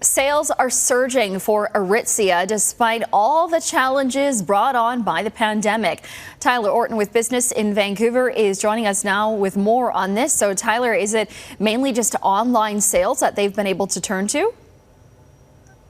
Sales are surging for Aritzia despite all the challenges brought on by the pandemic. Tyler Orton with business in Vancouver is joining us now with more on this. So Tyler, is it mainly just online sales that they've been able to turn to?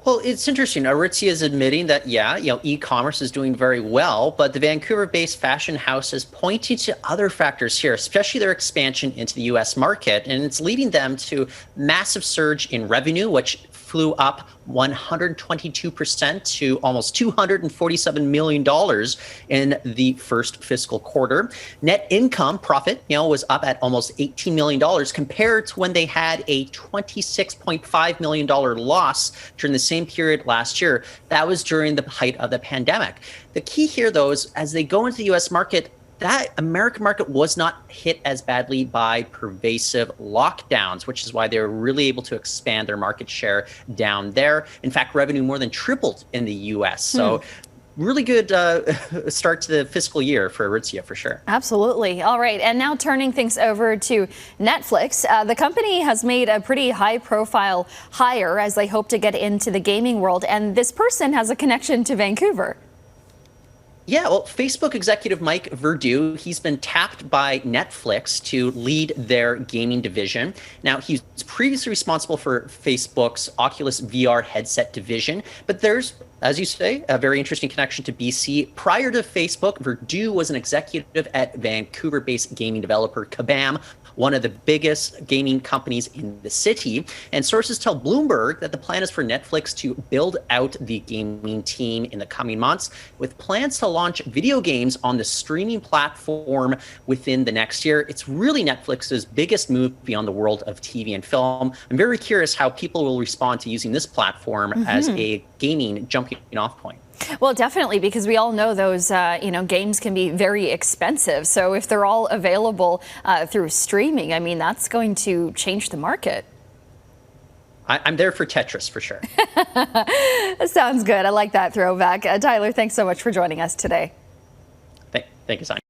Well, it's interesting. Aritzia is admitting that, e-commerce is doing very well, but the Vancouver-based fashion house is pointing to other factors here, especially their expansion into the U.S. market, and it's leading them to massive surge in revenue, which flew up 122% to almost $247 million in the first fiscal quarter. Net income profit, was up at almost $18 million compared to when they had a $26.5 million loss during the same period last year. That was during the height of the pandemic. The key here, though, is as they go into the U.S. market, that American market was not hit as badly by pervasive lockdowns, which is why they were really able to expand their market share down there. In fact, revenue more than tripled in the U.S. So really good start to the fiscal year for Aritzia, for sure. Absolutely. All right. And now turning things over to Netflix. The company has made a pretty high-profile hire as they hope to get into the gaming world. And this person has a connection to Vancouver. Yeah, well, Facebook executive Mike Verdu, he's been tapped by Netflix to lead their gaming division. Now, he's previously responsible for Facebook's Oculus VR headset division, but there's, as you say, a very interesting connection to BC. Prior to Facebook, Verdu was an executive at Vancouver-based gaming developer Kabam, one of the biggest gaming companies in the city. And sources tell Bloomberg that the plan is for Netflix to build out the gaming team in the coming months, with plans to launch video games on the streaming platform within the next year. It's really Netflix's biggest move beyond the world of TV and film. I'm very curious how people will respond to using this platform as a gaming jumping off point. Well, definitely, because we all know those, games can be very expensive. So if they're all available through streaming, I mean, that's going to change the market. I'm there for Tetris, for sure. Sounds good. I like that throwback. Tyler, thanks so much for joining us today. Thank you, Sonia.